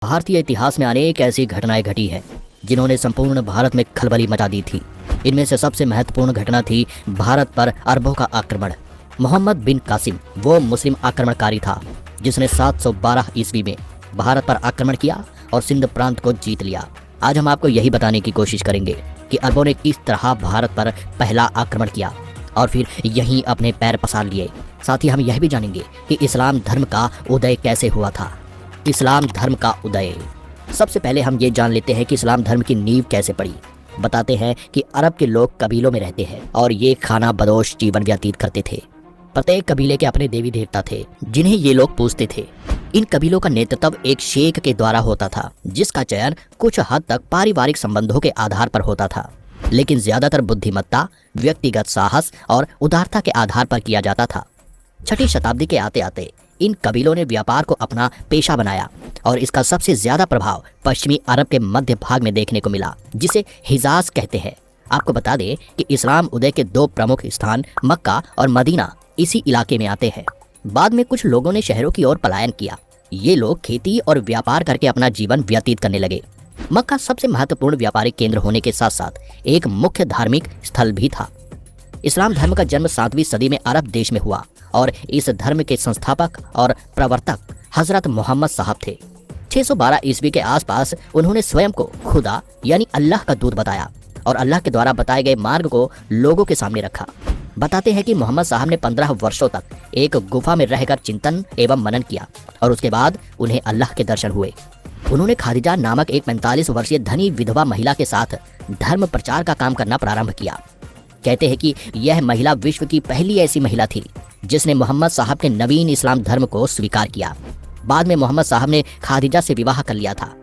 भारतीय इतिहास में अनेक ऐसी घटनाएं घटी हैं जिन्होंने संपूर्ण भारत में खलबली मचा दी थी। इनमें से सबसे महत्वपूर्ण घटना थी भारत पर अरबों का आक्रमण। मोहम्मद बिन कासिम वो मुस्लिम आक्रमणकारी था जिसने 712 ईस्वी में भारत पर आक्रमण किया और सिंध प्रांत को जीत लिया। आज हम आपको यही बताने की कोशिश करेंगे कि अरबों ने किस तरह भारत पर पहला आक्रमण किया और फिर यहीं अपने पैर पसार लिए। साथ ही हम यह भी जानेंगे कि इस्लाम धर्म का उदय कैसे हुआ था। इस्लाम धर्म का उदय। सबसे पहले हम ये जान लेते हैं कि इस्लाम धर्म की नींव कैसे पड़ी। बताते हैं कि अरब के लोग कबीलों में रहते हैं और ये खाना बदोश जीवन व्यतीत करते थे। प्रत्येक कबीले के अपने देवी देवता थे जिन्हें ये लोग पूजते थे। इन कबीलों का नेतृत्व एक शेख के द्वारा होता था जिसका चयन कुछ हद तक पारिवारिक संबंधों के आधार पर होता था, लेकिन ज्यादातर बुद्धिमत्ता, व्यक्तिगत साहस और उदारता के आधार पर किया जाता था। 6ठी शताब्दी के आते आते इन कबीलों ने व्यापार को अपना पेशा बनाया और इसका सबसे ज्यादा प्रभाव पश्चिमी अरब के मध्य भाग में देखने को मिला जिसे हिजाज कहते हैं। आपको बता दें कि इस्लाम उदय के 2 प्रमुख स्थान मक्का और मदीना इसी इलाके में आते हैं। बाद में कुछ लोगों ने शहरों की ओर पलायन किया। ये लोग खेती और व्यापार करके अपना जीवन व्यतीत करने लगे। मक्का सबसे महत्वपूर्ण व्यापारिक केंद्र होने के साथ साथ एक मुख्य धार्मिक स्थल भी था। इस्लाम धर्म का जन्म 7वीं सदी में अरब देश में हुआ और इस धर्म के संस्थापक और प्रवर्तक हजरत मोहम्मद साहब थे। 612 ईस्वी के आसपास उन्होंने स्वयं को खुदा यानी अल्लाह का दूत बताया और अल्लाह के द्वारा बताए गए मार्ग को लोगों के सामने रखा। बताते हैं कि मोहम्मद साहब ने 15 वर्षों तक एक गुफा में रहकर चिंतन एवं मनन किया और उसके बाद उन्हें अल्लाह के दर्शन हुए। उन्होंने खादिजा नामक एक 45 वर्षीय धनी विधवा महिला के साथ धर्म प्रचार का काम करना प्रारंभ किया। कहते हैं कि यह महिला विश्व की पहली ऐसी महिला थी जिसने मोहम्मद साहब के नवीन इस्लाम धर्म को स्वीकार किया। बाद में मोहम्मद साहब ने खादिजा से विवाह कर लिया था।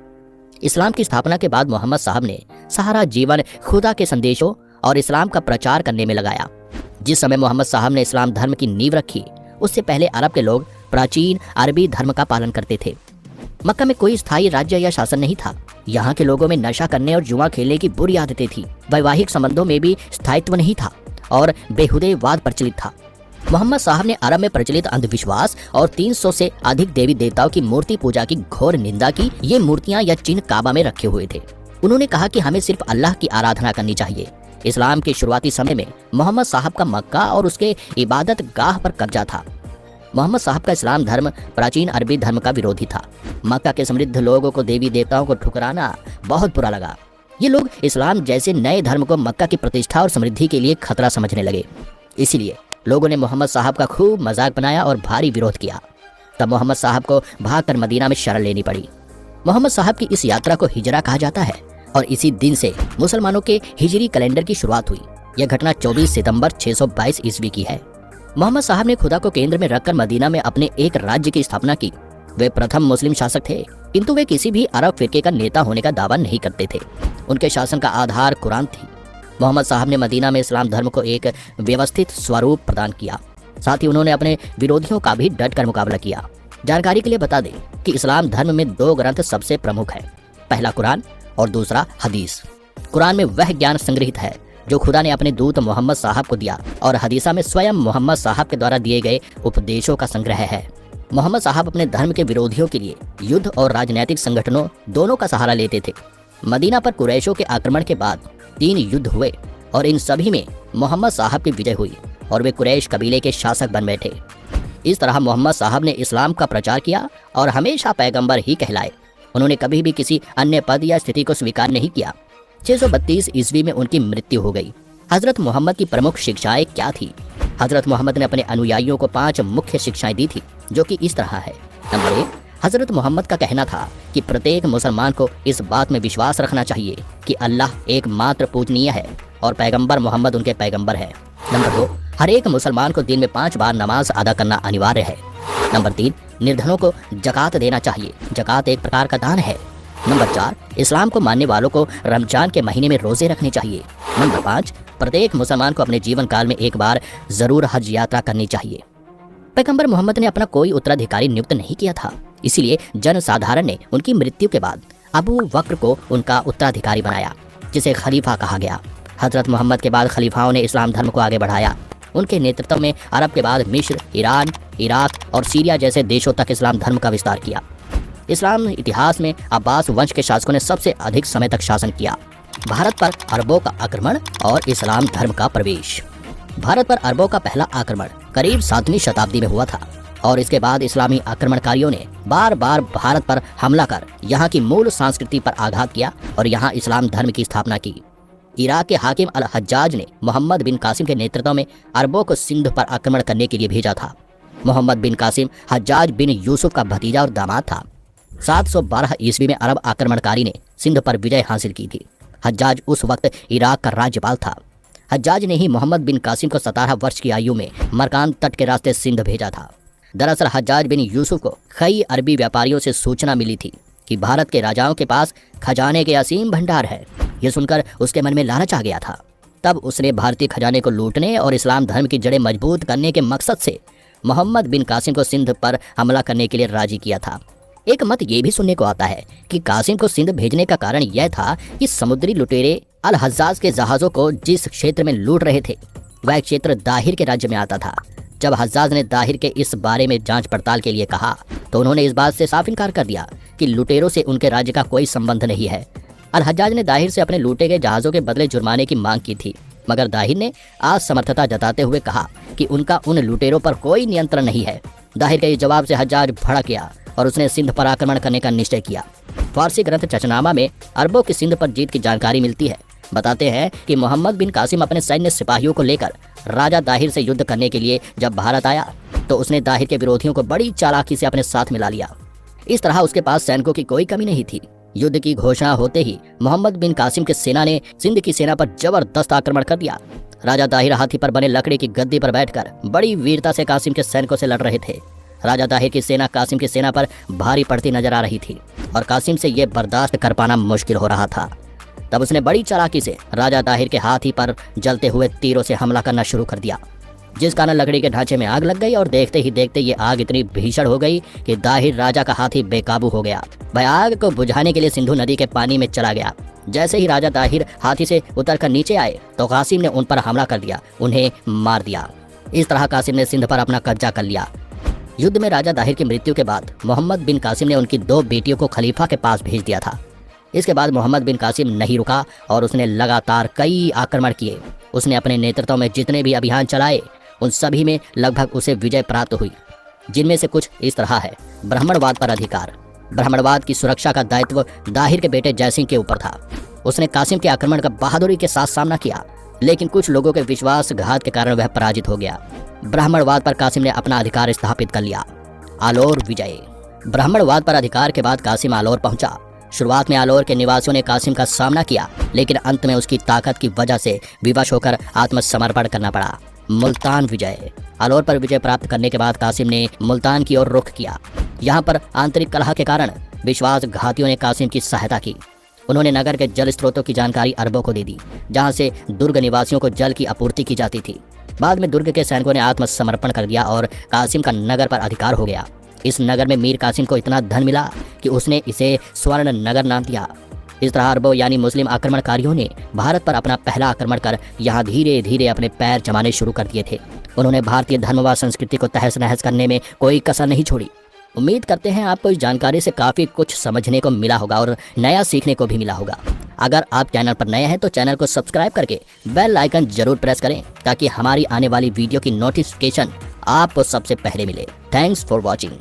इस्लाम की स्थापना के बाद मोहम्मद साहब ने सारा जीवन खुदा के संदेशों और इस्लाम का प्रचार करने में लगाया। जिस समय मोहम्मद साहब ने इस्लाम धर्म की नींव रखी उससे पहले अरब के लोग प्राचीन अरबी धर्म का पालन करते थे। मक्का में कोई स्थायी राज्य या शासन नहीं था। यहाँ के लोगों में नशा करने और जुआ खेलने की बुरी आदतें थी। वैवाहिक संबंधों में भी स्थायित्व नहीं था और बेहुदेवाद प्रचलित था। मोहम्मद साहब ने अरब में प्रचलित अंधविश्वास और 300 से अधिक देवी देवताओं की मूर्ति पूजा की घोर निंदा की। ये मूर्तियां या चिन्ह काबा में रखे हुए थे। उन्होंने कहा कि हमें सिर्फ अल्लाह की आराधना करनी चाहिए। इस्लाम के शुरुआती समय में मोहम्मद साहब का मक्का और उसके इबादत गाह पर कब्जा था। मोहम्मद साहब का इस्लाम धर्म प्राचीन अरबी धर्म का विरोधी था। मक्का के समृद्ध लोगों को देवी देवताओं को ठुकराना बहुत बुरा लगा। ये लोग इस्लाम जैसे नए धर्म को मक्का की प्रतिष्ठा और समृद्धि के लिए खतरा समझने लगे। इसीलिए लोगों ने मोहम्मद साहब का खूब मजाक बनाया और भारी विरोध किया। तब मोहम्मद साहब को भागकर मदीना में शरण लेनी पड़ी। मोहम्मद साहब की इस यात्रा को हिजरा कहा जाता है और इसी दिन से मुसलमानों के हिजरी कैलेंडर की शुरुआत हुई। यह घटना 24 सितंबर 622 ईस्वी की है। मोहम्मद साहब ने खुदा को केंद्र में रखकर मदीना में अपने एक राज्य की स्थापना की। वे प्रथम मुस्लिम शासक थे, किंतु वे किसी भी अरब फिरके का नेता होने का दावा नहीं करते थे। उनके शासन का आधार कुरान थी। मोहम्मद साहब ने मदीना में इस्लाम धर्म को एक व्यवस्थित स्वरूप प्रदान किया। साथ ही उन्होंने अपने विरोधियों का भी डट कर मुकाबला किया। जानकारी के लिए बता दें कि इस्लाम धर्म में 2 ग्रंथ सबसे प्रमुख है, पहला कुरान और दूसरा हदीस। कुरान में वह ज्ञान संग्रहित है जो खुदा ने अपने दूत मोहम्मद साहब को दिया और हदीसा में स्वयं मोहम्मद साहब के द्वारा दिए गए उपदेशों का संग्रह है। मोहम्मद साहब अपने धर्म के विरोधियों के लिए युद्ध और राजनीतिक संगठनों दोनों का सहारा लेते थे। मदीना पर कुरैशों के आक्रमण के बाद 3 युद्ध हुए और इन सभी में मोहम्मद साहब की विजय हुई और वे कुरैश कबीले के शासक बन बैठे। इस तरह मोहम्मद साहब ने इस्लाम का प्रचार किया और हमेशा पैगंबर ही कहलाए। उन्होंने कभी भी किसी अन्य पद या स्थिति को स्वीकार नहीं किया। 632 ईस्वी में उनकी मृत्यु हो गई। हजरत मोहम्मद की प्रमुख शिक्षाएं क्या थी? हजरत मोहम्मद ने अपने अनुयायियों को 5 मुख्य शिक्षाएं दी थी जो कि इस तरह है। नंबर 1, हजरत मोहम्मद का कहना था कि प्रत्येक मुसलमान को इस बात में विश्वास रखना चाहिए कि अल्लाह एकमात्र पूजनीय है और पैगंबर मोहम्मद उनके पैगंबर है। नंबर 2, हर एक मुसलमान को दिन में 5 बार नमाज अदा करना अनिवार्य है। नंबर 3, निर्धनों को जकात देना चाहिए। जकात एक प्रकार का दान है। नंबर 4, इस्लाम को मानने वालों को रमजान के महीने में रोजे रखने चाहिए। नंबर 5, प्रत्येक मुसलमान को अपने जीवन काल में एक बार जरूर हज यात्रा करनी चाहिए। पैगंबर मोहम्मद ने अपना कोई उत्तराधिकारी नियुक्त नहीं किया था, इसीलिए जनसाधारण ने उनकी मृत्यु के बाद अबू बकर को उनका उत्तराधिकारी बनाया, जिसे खलीफा कहा गया। हजरत मोहम्मद के बाद खलीफाओं ने इस्लाम धर्म को आगे बढ़ाया। उनके नेतृत्व में अरब के बाद मिस्र, ईरान, इराक और सीरिया जैसे देशों तक इस्लाम धर्म का विस्तार किया। इस्लाम इतिहास में अब्बास वंश के शासकों ने सबसे अधिक समय तक शासन किया। भारत पर अरबों का आक्रमण और इस्लाम धर्म का प्रवेश। भारत पर अरबों का पहला आक्रमण करीब 7वीं शताब्दी में हुआ था और इसके बाद इस्लामी आक्रमणकारियों ने बार बार भारत पर हमला कर यहाँ की मूल संस्कृति पर आघात किया और यहाँ इस्लाम धर्म की स्थापना की। इराक के हाकिम अल हज्जाज ने मोहम्मद बिन कासिम के नेतृत्व में अरबों को सिंध पर आक्रमण करने के लिए भेजा था। मोहम्मद बिन कासिम हज्जाज बिन यूसुफ का भतीजा और दामाद था। 712 ईस्वी में अरब आक्रमणकारी ने सिंध पर विजय हासिल की थी। हज्जाज उस वक्त इराक का राज्यपाल था। हज्जाज ने ही मोहम्मद बिन कासिम को 17 वर्ष की आयु में मरकान तट के रास्ते सिंध भेजा था। दरअसल हज्जाज बिन यूसुफ को कई अरबी व्यापारियों से सूचना मिली थी कि भारत के राजाओं के पास खजाने के असीम भंडार है। यह सुनकर उसके मन में लालच आ गया था। तब उसने भारतीय खजाने को लूटने और इस्लाम धर्म की जड़ें मजबूत करने के मकसद से मोहम्मद बिन कासिम को सिंध पर हमला करने के लिए राजी किया था। एक मत ये भी सुनने को आता है कि कासिम को सिंध भेजने का कारण यह था कि समुद्री लुटेरे अल हज्जाज के जहाजों को जिस क्षेत्र में लूट रहे थे वह क्षेत्र दाहिर के राज्य में आता था। जब हज्जाज ने दाहिर के इस बारे में जांच पड़ताल के लिए कहा तो उन्होंने इस बात से साफ इनकार कर दिया कि लुटेरों से उनके राज्य का कोई संबंध नहीं है। अल हज्जाज ने दाहिर से अपने लूटे गए जहाजों के बदले जुर्माने की मांग की थी, मगर दाहिर ने असमर्थता जताते हुए कहा कि उनका उन लुटेरों पर कोई नियंत्रण नहीं है। दाहिर के इस जवाब से हज्जाज भड़क गया और उसने सिंध पर आक्रमण करने का निश्चय किया। फारसी ग्रंथ चचनामा में अरबों की सिंध पर जीत की जानकारी मिलती है। बताते हैं कि मोहम्मद बिन कासिम अपने सैन्य सिपाहियों को लेकर राजा दाहिर से युद्ध करने के लिए जब भारत आया तो उसने दाहिर के विरोधियों को बड़ी चालाकी से अपने साथ मिला लिया। इस तरह उसके पास सैनिकों की कोई कमी नहीं थी। युद्ध की घोषणा होते ही मोहम्मद बिन कासिम के सेना ने सिंध की सेना पर जबरदस्त आक्रमण कर दिया। राजा दाहिर हाथी पर बने लकड़ी की गद्दी पर बैठकर बड़ी वीरता से कासिम के सैनिकों से लड़ रहे थे। राजा दाहिर की सेना कासिम की सेना पर भारी पड़ती नजर आ रही थी और कासिम से यह बर्दाश्त कर पाना मुश्किल हो रहा था। तब उसने बड़ी चालाकी से राजा दाहिर के हाथी पर जलते हुए तीरों से हमला करना शुरू कर दिया, जिस कारण लकड़ी के ढांचे में आग लग गई और देखते ही देखते ये आग इतनी भीषण हो गई कि दाहिर राजा का हाथी बेकाबू हो गया। वह आग को बुझाने के लिए सिंधु नदी के पानी में चला गया। जैसे ही राजा दाहिर हाथी से उतरकर नीचे आए तो कासिम ने उन पर हमला कर दिया, उन्हें मार दिया। इस तरह कासिम ने सिंध पर अपना कब्जा कर लिया। युद्ध में राजा दाहिर की मृत्यु के बाद मोहम्मद बिन कासिम ने उनकी 2 बेटियों को खलीफा के पास भेज दिया था। इसके बाद मोहम्मद बिन कासिम नहीं रुका और उसने लगातार कई आक्रमण किए। उसने अपने नेतृत्व में जितने भी अभियान चलाए उन सभी में लगभग उसे विजय प्राप्त हुई, जिनमें से कुछ इस तरह है। ब्राह्मणवाद पर अधिकार। ब्राह्मणवाद की सुरक्षा का दायित्व दाहिर के बेटे जयसिंह के ऊपर था। उसने कासिम के आक्रमण का बहादुरी के साथ सामना किया, लेकिन कुछ लोगों के विश्वासघात के कारण वह पराजित हो गया। ब्राह्मणवाद पर कासिम ने अपना अधिकार स्थापित कर लिया। आलोर विजय। ब्राह्मणवाद पर अधिकार के बाद कासिम आलोर पहुंचा। शुरुआत में आलोर के निवासियों ने कासिम का सामना किया, लेकिन अंत में उसकी ताकत की वजह से विवश होकर आत्मसमर्पण करना पड़ा। मुल्तान विजय। आलोर पर विजय प्राप्त करने के बाद कासिम ने मुल्तान की ओर रुख किया। यहाँ पर आंतरिक कलह के कारण विश्वासघातियों ने कासिम की सहायता की। उन्होंने नगर के जल स्रोतों की जानकारी अरबों को दे दी, जहाँ से दुर्ग निवासियों को जल की आपूर्ति की जाती थी। बाद में दुर्ग के सैनिकों ने आत्मसमर्पण कर दिया और कासिम का नगर पर अधिकार हो गया। इस नगर में मीर कासिम को इतना धन मिला कि उसने इसे स्वर्ण नगर नाम दिया। इस तरह अरबों यानी मुस्लिम आक्रमणकारियों ने भारत पर अपना पहला आक्रमण कर यहाँ धीरे धीरे अपने पैर जमाने शुरू कर दिए थे। उन्होंने भारतीय धर्म व संस्कृति को तहस नहस करने में कोई कसर नहीं छोड़ी। उम्मीद करते हैं आपको इस जानकारी से काफ़ी कुछ समझने को मिला होगा और नया सीखने को भी मिला होगा। अगर आप चैनल पर नए हैं तो चैनल को सब्सक्राइब करके बेल आइकन जरूर प्रेस करें ताकि हमारी आने वाली वीडियो की नोटिफिकेशन आपको सबसे पहले मिले। Thanks for watching.